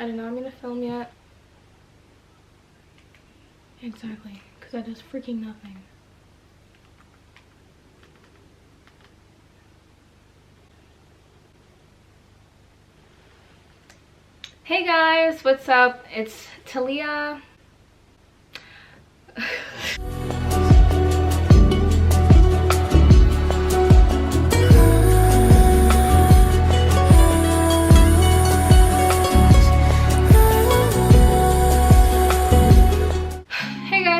I did not mean to film yet. Exactly, because that does freaking nothing. Hey guys, what's up? It's Talia.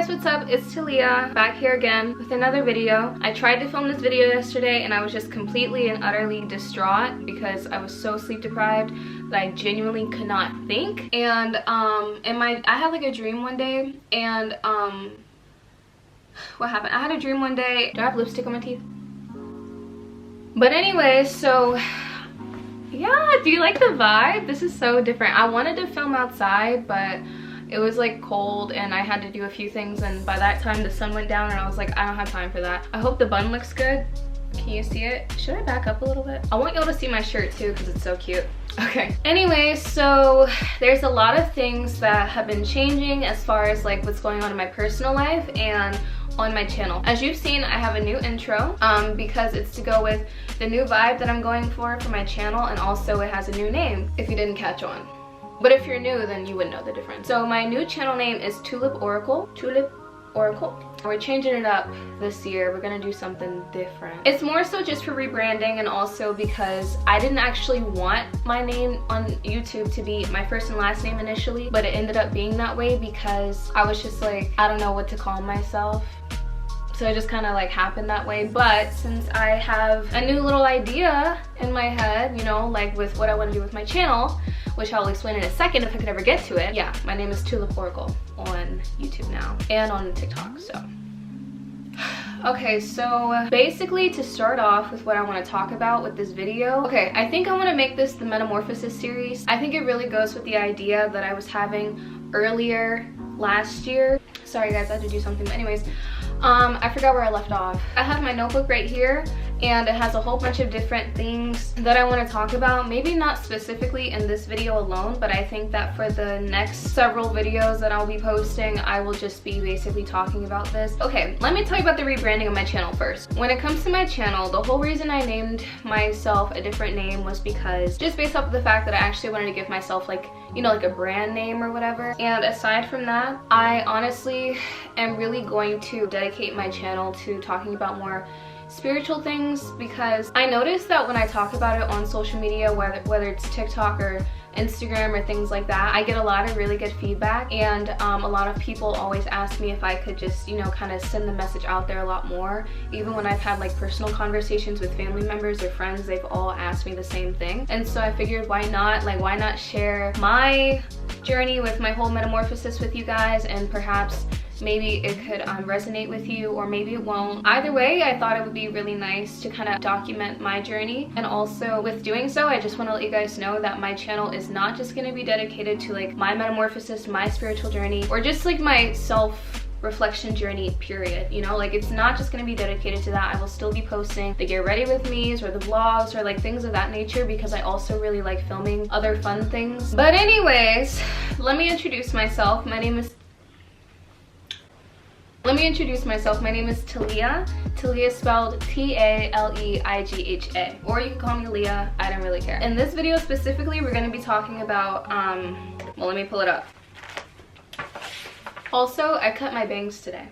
What's up? It's Talia back here again with another video. I tried to film this video yesterday and I was just completely and utterly distraught because I was so sleep deprived that I genuinely could not think. And I had like a dream one day, and what happened? I had a dream one day. Do I have lipstick on my teeth? But anyway, so yeah, do you like the vibe? This is so different. I wanted to film outside, but it was like cold and I had to do a few things, and by that time the sun went down and I was like, I don't have time for that. I hope the bun looks good. Can you see it? Should I back up a little bit? I want y'all to see my shirt too because it's so cute. Okay. Anyway, so there's a lot of things that have been changing as far as like what's going on in my personal life and on my channel. As you've seen, I have a new intro because it's to go with the new vibe that I'm going for my channel, and also it has a new name if you didn't catch on. But if you're new, then you wouldn't know the difference. So my new channel name is Tulip Oracle. Tulip Oracle. We're changing it up this year. We're gonna do something different. It's more so just for rebranding, and also because I didn't actually want my name on YouTube to be my first and last name initially, but it ended up being that way because I was just like, I don't know what to call myself. So it just kind of like happened that way. But since I have a new little idea in my head, you know, like with what I want to do with my channel, which I'll explain in a second if I could ever get to it. Yeah, my name is Tulip Oracle on YouTube now and on TikTok, so. Okay, so basically to start off with what I want to talk about with this video. Okay, I think I want to make this the Metamorphosis series. I think it really goes with the idea that I was having earlier last year. Sorry guys, I had to do something, but anyways. I forgot where I left off. I have my notebook right here, and it has a whole bunch of different things that I want to talk about. Maybe not specifically in this video alone, but I think that for the next several videos that I'll be posting, I will just be basically talking about this. Okay, let me tell you about the rebranding of my channel first. When it comes to my channel, the whole reason I named myself a different name was because just based off of the fact that I actually wanted to give myself like, you know, like a brand name or whatever. And aside from that, I honestly am really going to dedicate my channel to talking about more spiritual things, because I noticed that when I talk about it on social media, whether it's TikTok or Instagram or things like that, I get a lot of really good feedback, and a lot of people always ask me if I could just, you know, kind of send the message out there a lot more. Even when I've had like personal conversations with family members or friends, they've all asked me the same thing. And so I figured, why not share my journey with my whole metamorphosis with you guys, and perhaps maybe it could resonate with you, or maybe it won't. Either way, I thought it would be really nice to kind of document my journey. And also with doing so, I just want to let you guys know that my channel is not just going to be dedicated to like my metamorphosis, my spiritual journey, or just like my self-reflection journey, period. You know, like it's not just going to be dedicated to that. I will still be posting the get ready with me's or the vlogs or like things of that nature, because I also really like filming other fun things. But anyways, let me introduce myself. My name is Talia. Talia is spelled T-A-L-E-I-G-H-A. Or you can call me Leah, I don't really care. In this video specifically, we're going to be talking about, well, let me pull it up. Also, I cut my bangs today.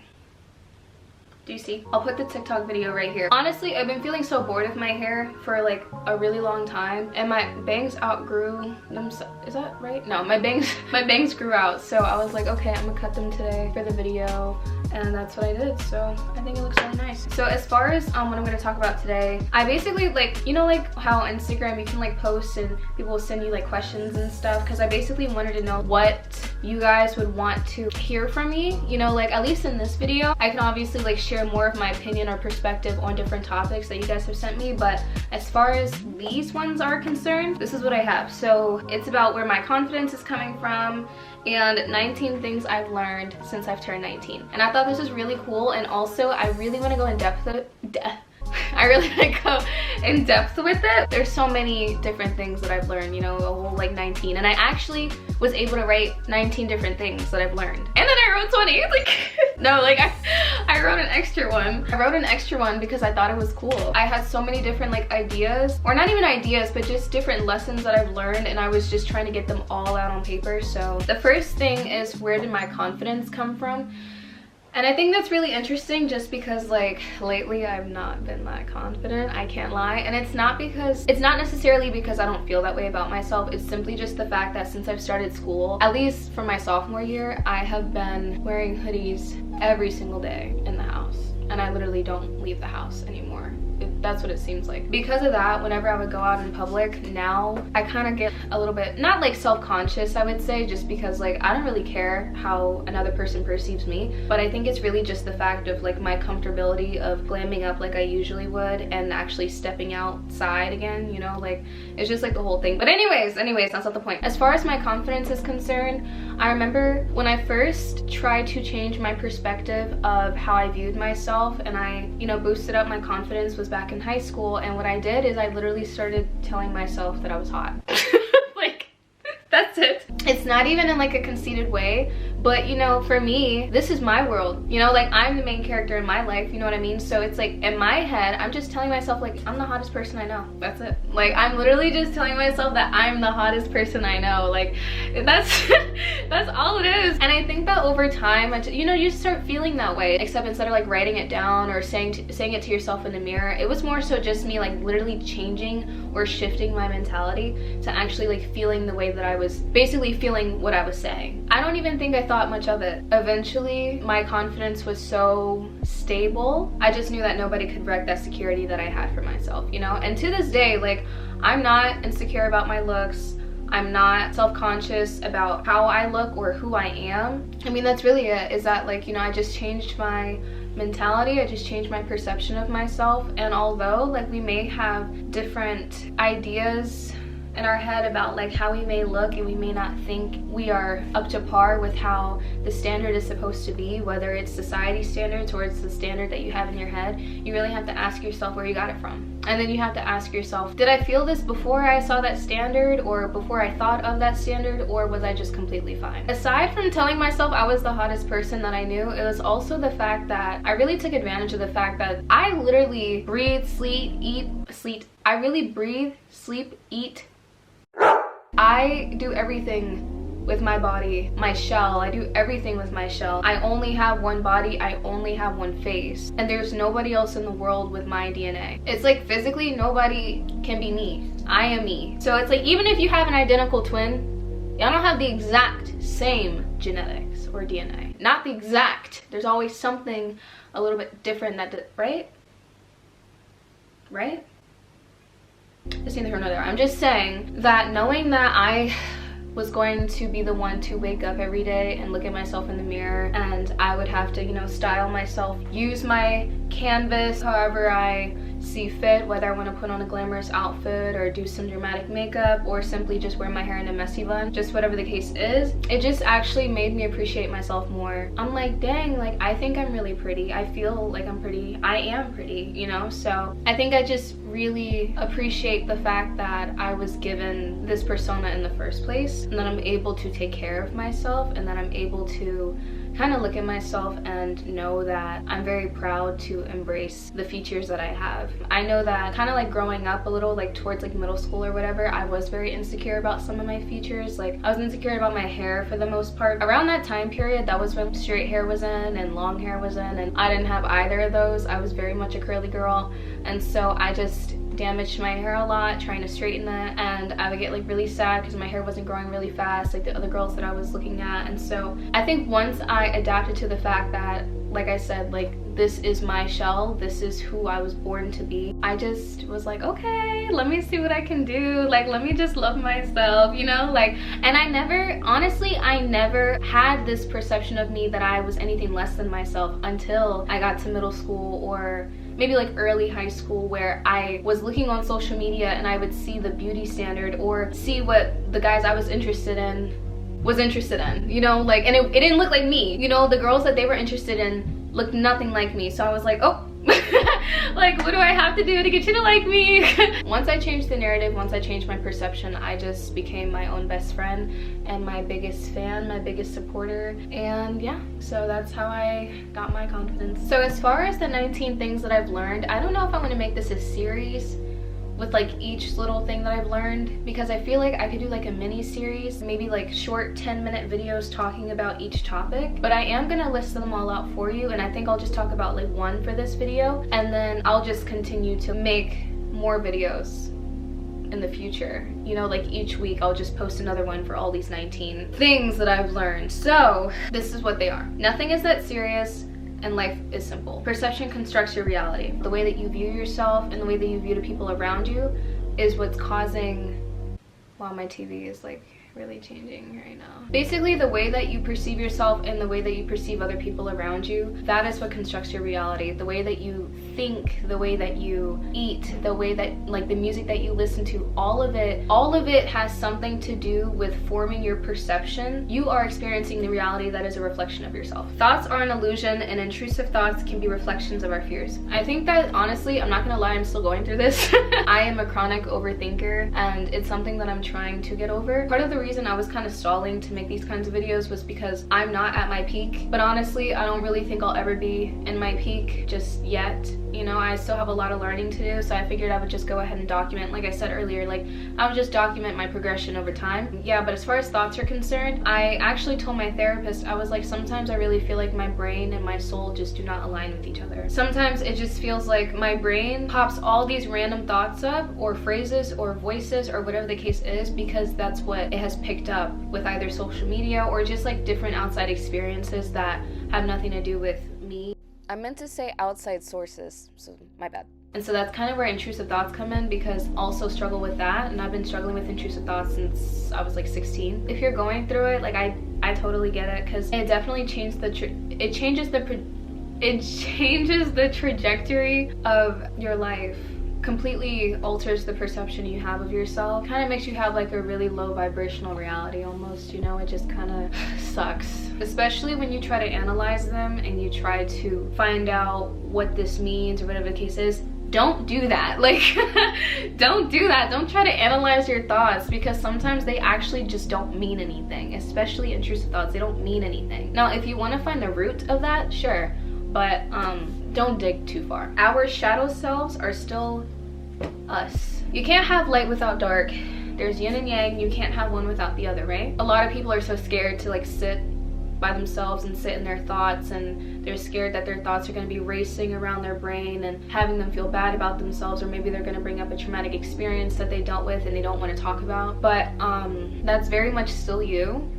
Do you see? I'll put the TikTok video right here. Honestly, I've been feeling so bored with my hair for like a really long time, and my bangs outgrew themselves. Is that right? No, my bangs grew out, so I was like, okay, I'm gonna cut them today for the video, and that's what I did. So I think it looks really nice. So as far as what I'm gonna talk about today, I basically like, you know, like how on Instagram you can like post and people will send you like questions and stuff, because I basically wanted to know what you guys would want to hear from me. You know, like at least in this video, I can obviously like share more of my opinion or perspective on different topics that you guys have sent me, but as far as these ones are concerned, this is what I have. So it's about where my confidence is coming from and 19 things I've learned since I've turned 19. And I thought this was really cool, and also I really want to go in depth I really like go in depth with it. There's so many different things that I've learned, you know, a whole like 19, and I actually was able to write 19 different things that I've learned. And then I wrote 20, like, no, like I wrote an extra one. I wrote an extra one because I thought it was cool. I had so many different like ideas, or not even ideas, but just different lessons that I've learned, and I was just trying to get them all out on paper. So the first thing is, where did my confidence come from? And I think that's really interesting, just because like lately I've not been that confident, I can't lie. And it's not necessarily because I don't feel that way about myself. It's simply just the fact that since I've started school, at least for my sophomore year, I have been wearing hoodies every single day in the house, and I literally don't leave the house anymore. That's what it seems like. Because of that, whenever I would go out in public, now I kind of get a little bit, not like self-conscious, I would say, just because like I don't really care how another person perceives me, but I think it's really just the fact of like my comfortability of glamming up like I usually would and actually stepping outside again, you know, like it's just like the whole thing. But anyways, that's not the point. As far as my confidence is concerned, I remember when I first tried to change my perspective of how I viewed myself, and I, you know, boosted up my confidence, was back in high school. And what I did is I literally started telling myself that I was hot. Like, that's it. It's not even in like a conceited way, but you know, for me, this is my world, you know, like I'm the main character in my life, you know what I mean? So it's like in my head, I'm just telling myself like I'm the hottest person I know. That's it. Like I'm literally just telling myself that I'm the hottest person I know. Like that's that's all it is. And I think that over time, you know, you start feeling that way, except instead of like writing it down or saying it to yourself in the mirror, it was more so just me like literally changing or shifting my mentality to actually like feeling the way that I was, basically feeling what I was saying. I don't even think I thought much of it. Eventually, my confidence was so stable, I just knew that nobody could wreck that security that I had for myself, you know? And to this day, like, I'm not insecure about my looks. I'm not self-conscious about how I look or who I am. I mean, that's really it, is that like, you know, I just changed my mentality, I just changed my perception of myself. And although like we may have different ideas in our head about like how we may look, and we may not think we are up to par with how the standard is supposed to be, whether it's society standards or it's the standard that you have in your head, you really have to ask yourself where you got it from. And then you have to ask yourself, did I feel this before I saw that standard, or before I thought of that standard, or was I just completely fine? Aside from telling myself I was the hottest person that I knew, it was also the fact that I really took advantage of the fact that I literally breathe, sleep, eat, I really breathe, sleep, eat. I do everything with my body, my shell. I do everything with my shell. I only have one body, I only have one face, and there's nobody else in the world with my DNA. It's like physically nobody can be me. I am me. So it's like even if you have an identical twin, y'all don't have the exact same genetics or DNA. Not the exact. There's always something a little bit different that, right? Right? It's neither here nor there. I'm just saying that knowing that I was going to be the one to wake up every day and look at myself in the mirror, and I would have to, you know, style myself, use my canvas however I see fit, whether I want to put on a glamorous outfit or do some dramatic makeup or simply just wear my hair in a messy bun, just whatever the case is, it just actually made me appreciate myself more. I'm like, dang, like I think I'm really pretty. I feel like I'm pretty. I am pretty, you know? So I think I just really appreciate the fact that I was given this persona in the first place, and that I'm able to take care of myself, and that I'm able to kind of look at myself and know that I'm very proud to embrace the features that I have. I know that kind of like growing up a little, like towards like middle school or whatever, I was very insecure about some of my features. Like I was insecure about my hair for the most part. Around that time period, that was when straight hair was in and long hair was in, and I didn't have either of those. I was very much a curly girl, and so I just damaged my hair a lot trying to straighten it, and I would get like really sad because my hair wasn't growing really fast like the other girls that I was looking at. And so I think once I adapted to the fact that, like I said, like this is my shell, this is who I was born to be, I just was like, okay, let me see what I can do, like let me just love myself, you know? Like, and I never, honestly, I never had this perception of me that I was anything less than myself until I got to middle school or maybe like early high school, where I was looking on social media and I would see the beauty standard or see what the guys I was interested in, you know, like, and it didn't look like me, you know, the girls that they were interested in looked nothing like me. So I was like, oh, Like, what do I have to do to get you to like me? Once I changed the narrative, once I changed my perception, I just became my own best friend and my biggest fan, my biggest supporter. And yeah, so that's how I got my confidence. So as far as the 19 things that I've learned, I don't know if I want to make this a series with like each little thing that I've learned, because I feel like I could do like a mini series, maybe like short 10-minute videos talking about each topic. But I am gonna list them all out for you, and I think I'll just talk about like one for this video, and then I'll just continue to make more videos in the future. You know, like each week I'll just post another one for all these 19 things that I've learned. So this is what they are. Nothing is that serious, and life is simple. Perception constructs your reality. The way that you view yourself and the way that you view the people around you is what's causing... Wow, my TV is like really changing right now. Basically, the way that you perceive yourself and the way that you perceive other people around you, that is what constructs your reality. The way that you think, the way that you eat, the way that, like, the music that you listen to, all of it has something to do with forming your perception. You are experiencing the reality that is a reflection of yourself. Thoughts are an illusion, and intrusive thoughts can be reflections of our fears. I think that, honestly, I'm not gonna lie, I'm still going through this. I am a chronic overthinker, and it's something that I'm trying to get over. Part of the reason I was kind of stalling to make these kinds of videos was because I'm not at my peak, but honestly I don't really think I'll ever be in my peak just yet. You know, I still have a lot of learning to do, so I figured I would just go ahead and document. Like I said earlier, like, I would just document my progression over time. Yeah, but as far as thoughts are concerned, I actually told my therapist, I was like, sometimes I really feel like my brain and my soul just do not align with each other. Sometimes it just feels like my brain pops all these random thoughts up, or phrases, or voices, or whatever the case is, because that's what it has picked up with either social media or just like different outside experiences that have nothing to do with me. I meant to say outside sources, so my bad. And so that's kind of where intrusive thoughts come in, because I also struggle with that, and I've been struggling with intrusive thoughts since I was like 16. If you're going through it, like, I totally get it, because it definitely changes it changes the trajectory of your life. Completely alters the perception you have of yourself. Kind of makes you have like a really low vibrational reality almost, you know. It just kind of sucks, especially when you try to analyze them and you try to find out what this means or whatever the case is. Don't do that. Like, don't do that. Don't try to analyze your thoughts, because sometimes they actually just don't mean anything, especially intrusive thoughts. They don't mean anything. Now, if you want to find the root of that, sure, but don't dig too far. Our shadow selves are still us. You can't have light without dark. There's yin and yang. You can't have one without the other, right? A lot of people are so scared to like sit by themselves and sit in their thoughts, and they're scared that their thoughts are going to be racing around their brain and having them feel bad about themselves, or maybe they're going to bring up a traumatic experience that they dealt with and they don't want to talk about. But that's very much still you.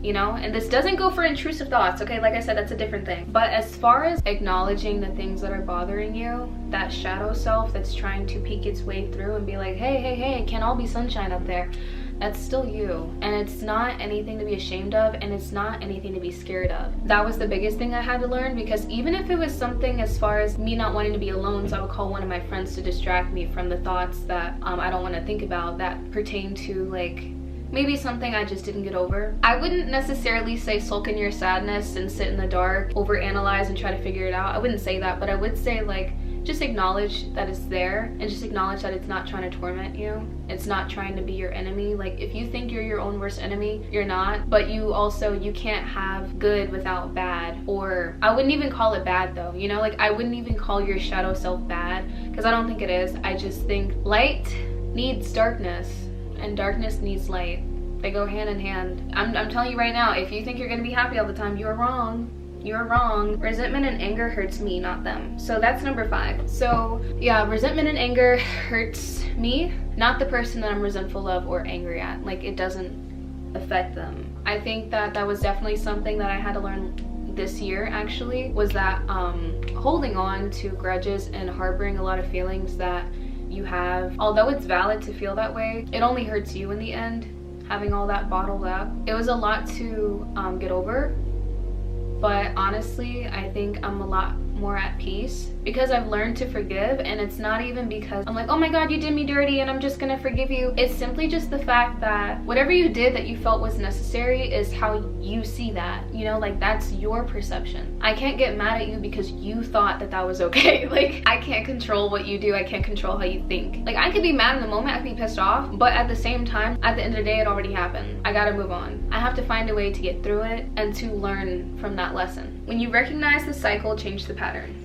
You know, and this doesn't go for intrusive thoughts, okay? Like I said, that's a different thing. But as far as acknowledging the things that are bothering you, that shadow self that's trying to peek its way through and be like, hey, it can't all be sunshine up there, that's still you. And it's not anything to be ashamed of, and it's not anything to be scared of. That was the biggest thing I had to learn, because even if it was something as far as me not wanting to be alone, so I would call one of my friends to distract me from the thoughts that I don't want to think about that pertain to like maybe something I just didn't get over. I wouldn't necessarily say sulk in your sadness and sit in the dark, overanalyze and try to figure it out. I wouldn't say that, but I would say like, just acknowledge that it's there, and just acknowledge that it's not trying to torment you. It's not trying to be your enemy. Like, if you think you're your own worst enemy, you're not. But you can't have good without bad. Or I wouldn't even call it bad though, you know, like I wouldn't even call your shadow self bad, because I don't think it is. I just think light needs darkness, and darkness needs light. They go hand in hand. I'm telling you right now, if you think you're gonna be happy all the time, you're wrong. You're wrong. Resentment and anger hurts me, not them. So that's number 5. So yeah, resentment and anger hurts me, not the person that I'm resentful of or angry at. Like, it doesn't affect them. I think that was definitely something that I had to learn this year, actually, was that holding on to grudges and harboring a lot of feelings that you have, although it's valid to feel that way, it only hurts you in the end. Having all that bottled up, it was a lot to get over, but honestly I think I'm a lot more at peace because I've learned to forgive. And it's not even because I'm like, oh my god, you did me dirty and I'm just gonna forgive you. It's simply just the fact that whatever you did that you felt was necessary is how you see that, you know, like that's your perception. I can't get mad at you because you thought that that was okay. Like, I can't control what you do. I can't control how you think. Like, I could be mad in the moment, I could be pissed off, but at the same time, at the end of the day, it already happened. I gotta move on. I have to find a way to get through it and to learn from that lesson. When you recognize the cycle, change the pattern.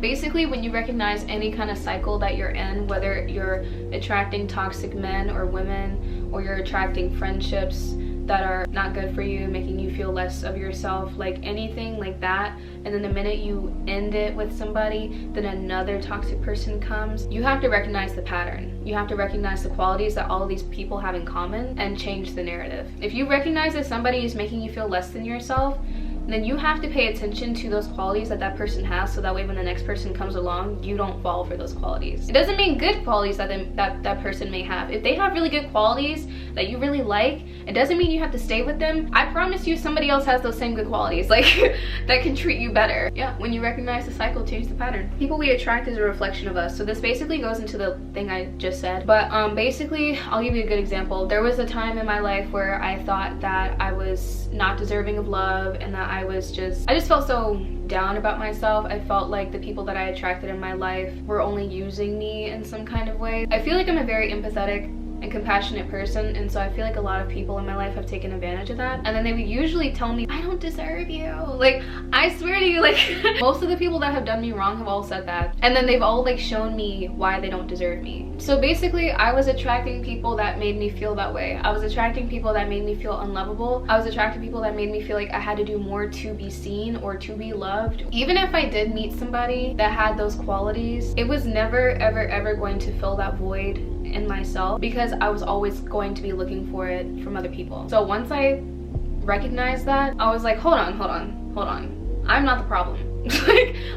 Basically, when you recognize any kind of cycle that you're in, whether you're attracting toxic men or women, or you're attracting friendships that are not good for you, making you feel less of yourself, like anything like that, and then the minute you end it with somebody, then another toxic person comes, you have to recognize the pattern. You have to recognize the qualities that all of these people have in common and change the narrative. If you recognize that somebody is making you feel less than yourself, then you have to pay attention to those qualities that that person has, so that way when the next person comes along, you don't fall for those qualities. It doesn't mean good qualities that person may have. If they have really good qualities that you really like, it doesn't mean you have to stay with them. I promise you somebody else has those same good qualities, like that can treat you better. Yeah, when you recognize the cycle, change the pattern. People we attract is a reflection of us. So this basically goes into the thing I just said, but basically, I'll give you a good example. There was a time in my life where I thought that I was not deserving of love, and that I just felt so down about myself. I felt like the people that I attracted in my life were only using me in some kind of way. I feel like I'm a very empathetic and compassionate person, and so I feel like a lot of people in my life have taken advantage of that, and then they would usually tell me, I don't deserve you. Like, I swear to you, like most of the people that have done me wrong have all said that, and then they've all like shown me why they don't deserve me. So basically, I was attracting people that made me feel that way. I was attracting people that made me feel unlovable. I was attracting people that made me feel like I had to do more to be seen or to be loved. Even if I did meet somebody that had those qualities, it was never ever going to fill that void in myself, because I was always going to be looking for it from other people. So once I recognized that, I was like, hold on, I'm not the problem.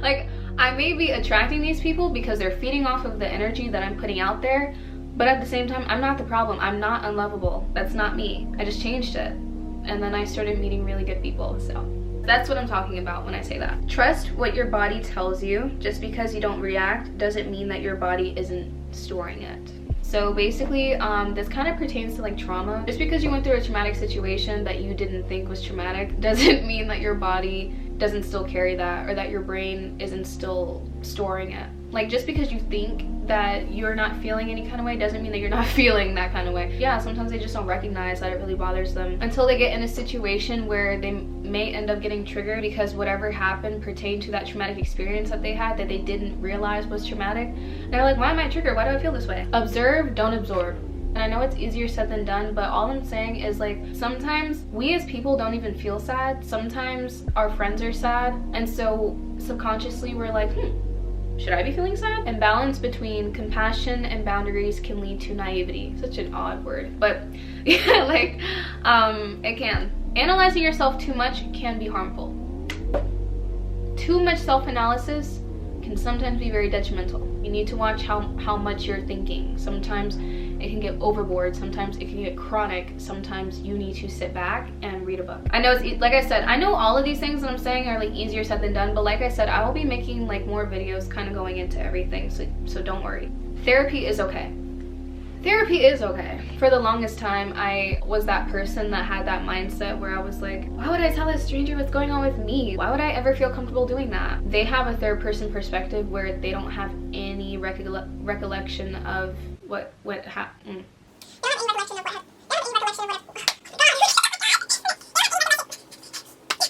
like I may be attracting these people because they're feeding off of the energy that I'm putting out there, but at the same time, I'm not the problem. I'm not unlovable. That's not me. I just changed it, and then I started meeting really good people. So that's what I'm talking about when I say that. Trust what your body tells you. Just because you don't react doesn't mean that your body isn't storing it. So basically, this kind of pertains to like trauma. Just because you went through a traumatic situation that you didn't think was traumatic doesn't mean that your body doesn't still carry that, or that your brain isn't still storing it. Like, just because you think that you're not feeling any kind of way doesn't mean that you're not feeling that kind of way. Yeah, sometimes they just don't recognize that it really bothers them until they get in a situation where they may end up getting triggered because whatever happened pertained to that traumatic experience that they had that they didn't realize was traumatic. And they're like, why am I triggered? Why do I feel this way? Observe, don't absorb. And I know it's easier said than done, but all I'm saying is, like, sometimes we as people don't even feel sad. Sometimes our friends are sad, and so subconsciously we're like, should I be feeling sad? And balance between compassion and boundaries can lead to naivety. Such an odd word, but yeah, like, it can. Analyzing yourself too much can be harmful. Too much self-analysis can sometimes be very detrimental. You need to watch how much you're thinking. Sometimes it can get overboard, sometimes it can get chronic, sometimes you need to sit back and read a book. I know it's, like I said, I know all of these things that I'm saying are like easier said than done, but like I said, I will be making like more videos kind of going into everything, so don't worry. Therapy is okay. Therapy is okay. For the longest time, I was that person that had that mindset where I was like, why would I tell a stranger what's going on with me? Why would I ever feel comfortable doing that? They have a third person perspective where they don't have any recollection of what happened.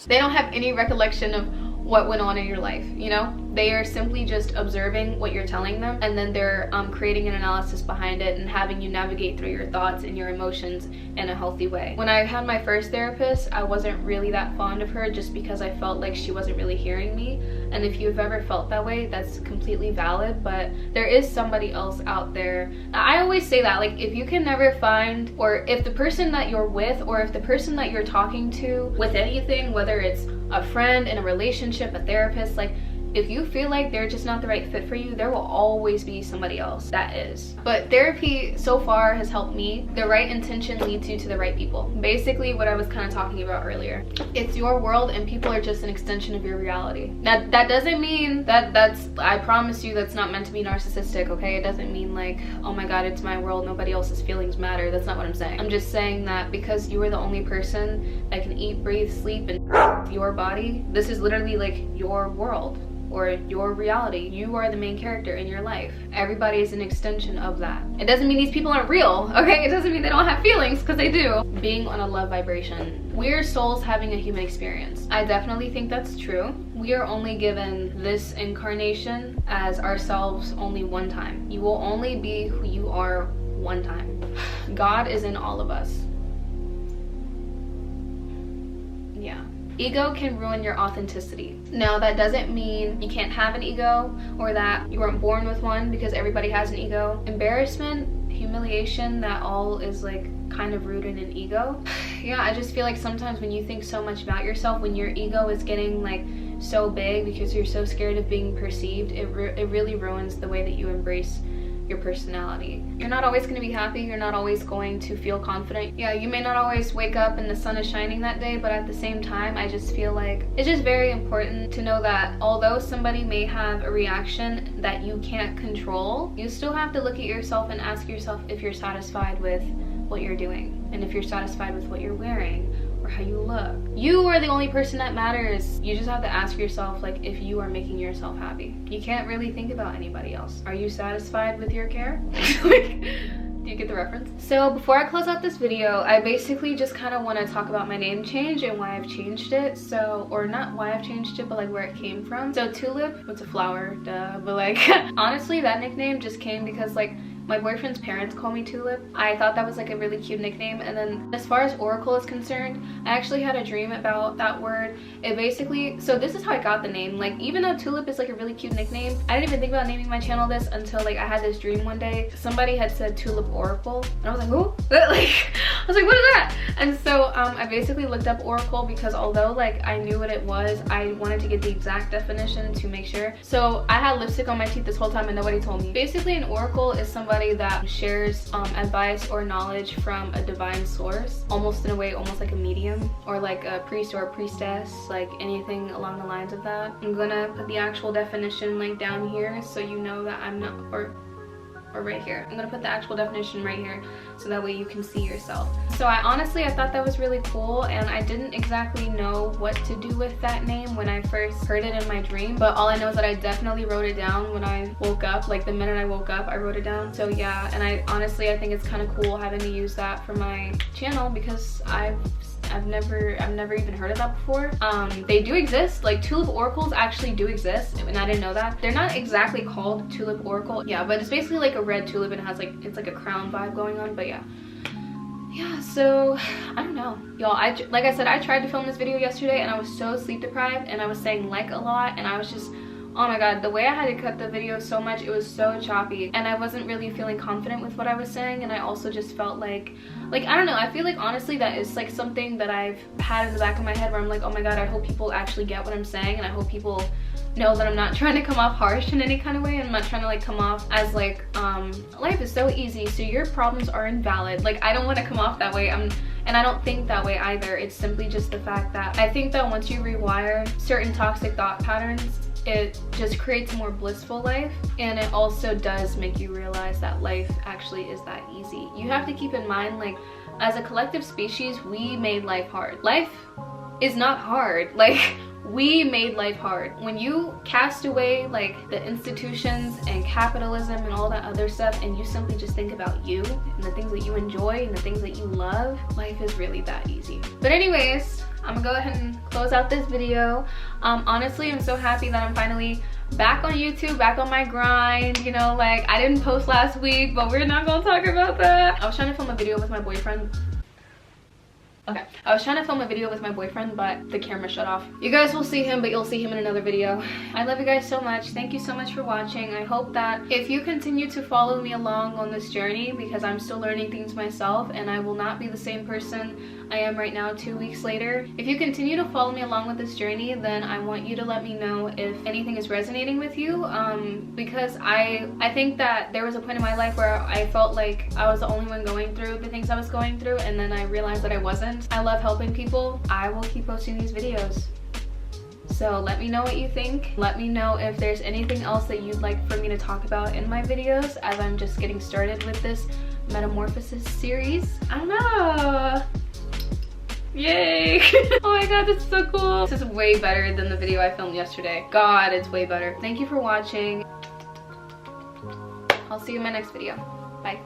They don't have any recollection of what went on in your life, you know? They are simply just observing what you're telling them, and then they're creating an analysis behind it and having you navigate through your thoughts and your emotions in a healthy way. When I had my first therapist, I wasn't really that fond of her just because I felt like she wasn't really hearing me. And if you've ever felt that way, that's completely valid, but there is somebody else out there. I always say that, like, if you can never find, or if the person that you're with, or if the person that you're talking to with anything, whether it's a friend, in a relationship, a therapist, like, If you feel like they're just not the right fit for you, there will always be somebody else that is. But therapy so far has helped me. The right intention leads you to the right people. Basically what I was kind of talking about earlier. It's your world and people are just an extension of your reality. That doesn't mean that's, I promise you, that's not meant to be narcissistic, okay? It doesn't mean like, oh my god, it's my world, nobody else's feelings matter. That's not what I'm saying. I'm just saying that because you are the only person that can eat, breathe, sleep, and your body, this is literally like your world or your reality. You are the main character in your life. Everybody is an extension of that. It doesn't mean these people aren't real, okay? It doesn't mean they don't have feelings, because they do. Being on a love vibration. We're souls having a human experience. I definitely think that's true. We are only given this incarnation as ourselves only one time. You will only be who you are one time. God is in all of us. Yeah. Ego can ruin your authenticity. Now, that doesn't mean you can't have an ego or that you weren't born with one, because everybody has an ego. Embarrassment, humiliation, that all is like kind of rooted in ego. Yeah, I just feel like sometimes when you think so much about yourself, when your ego is getting like so big because you're so scared of being perceived, it really ruins the way that you embrace your personality. You're not always going to be happy. You're not always going to feel confident. Yeah, you may not always wake up and the sun is shining that day, but at the same time, I just feel like it's just very important to know that although somebody may have a reaction that you can't control, you still have to look at yourself and ask yourself if you're satisfied with what you're doing and if you're satisfied with what you're wearing or how you look. You are the only person that matters. You just have to ask yourself like if you are making yourself happy. You can't really think about anybody else. Are you satisfied with your care? Do you get the reference? So before I close out this video, I basically just kind of want to talk about my name change and why I've changed it. So, or not why I've changed it, but like where it came from. So Tulip, it's a flower, duh, but like honestly that nickname just came because like my boyfriend's parents call me Tulip. I thought that was like a really cute nickname. And then as far as Oracle is concerned, I actually had a dream about that word. It basically, so this is how I got the name. Like even though Tulip is like a really cute nickname, I didn't even think about naming my channel this until like I had this dream one day. Somebody had said Tulip Oracle and I was like, who? Like, I was like, what is that? And so I basically looked up Oracle because although like I knew what it was, I wanted to get the exact definition to make sure. So I had lipstick on my teeth this whole time and nobody told me. Basically an Oracle is somebody that shares advice or knowledge from a divine source, almost in a way, almost like a medium or like a priest or a priestess, like anything along the lines of that. I'm gonna put the actual definition like down here so you know that I'm not, or right here. I'm gonna put the actual definition right here so that way you can see yourself. So I thought that was really cool and I didn't exactly know what to do with that name when I first heard it in my dream, but all I know is that I definitely wrote it down when I woke up. Like the minute I woke up, I wrote it down. So yeah, and I think it's kind of cool having to use that for my channel because I've never even heard of that before. They do exist, like Tulip Oracles actually do exist, and I didn't know that. They're not exactly called Tulip Oracle, yeah, but it's basically like a red tulip and it has like, it's like a crown vibe going on, but yeah. Yeah, so I don't know, y'all. Like I said, I tried to film this video yesterday and I was so sleep deprived and I was saying like a lot and I was just, oh my god, the way I had to cut the video so much, it was so choppy and I wasn't really feeling confident with what I was saying. And I also just felt like I don't know, I feel like honestly that is like something that I've had in the back of my head where I'm like, oh my god, I hope people actually get what I'm saying and I hope people know that I'm not trying to come off harsh in any kind of way. I'm not trying to like come off as like life is so easy so your problems are invalid. Like I don't want to come off that way. And I don't think that way either. It's simply just the fact that I think that once you rewire certain toxic thought patterns, it just creates a more blissful life, and it also does make you realize that life actually is that easy. You have to keep in mind, like, as a collective species, we made life hard. Life is not hard. Like, we made life hard. When you cast away like the institutions and capitalism and all that other stuff and you simply just think about you and the things that you enjoy and the things that you love, life is really that easy. But anyways, I'm gonna go ahead and close out this video. Honestly, I'm so happy that I'm finally back on YouTube, back on my grind. You know, like I didn't post last week, but we're not gonna talk about that. I was trying to film a video with my boyfriend Okay, I was trying to film a video with my boyfriend, but the camera shut off. You guys will see him, but you'll see him in another video. I love you guys so much. Thank you so much for watching. I hope that if you continue to follow me along on this journey, because I'm still learning things myself and I will not be the same person I am right now 2 weeks later. If you continue to follow me along with this journey, then I want you to let me know if anything is resonating with you, because I think that there was a point in my life where I felt like I was the only one going through the things I was going through, and then I realized that I wasn't. I love helping people. I will keep posting these videos. So let me know what you think. Let me know if there's anything else that you'd like for me to talk about in my videos, as I'm just getting started with this Metamorphosis series. I don't know. Yay. Oh my god, this is so cool. This is way better than the video I filmed yesterday. God, it's way better. Thank you for watching. I'll see you in my next video. Bye.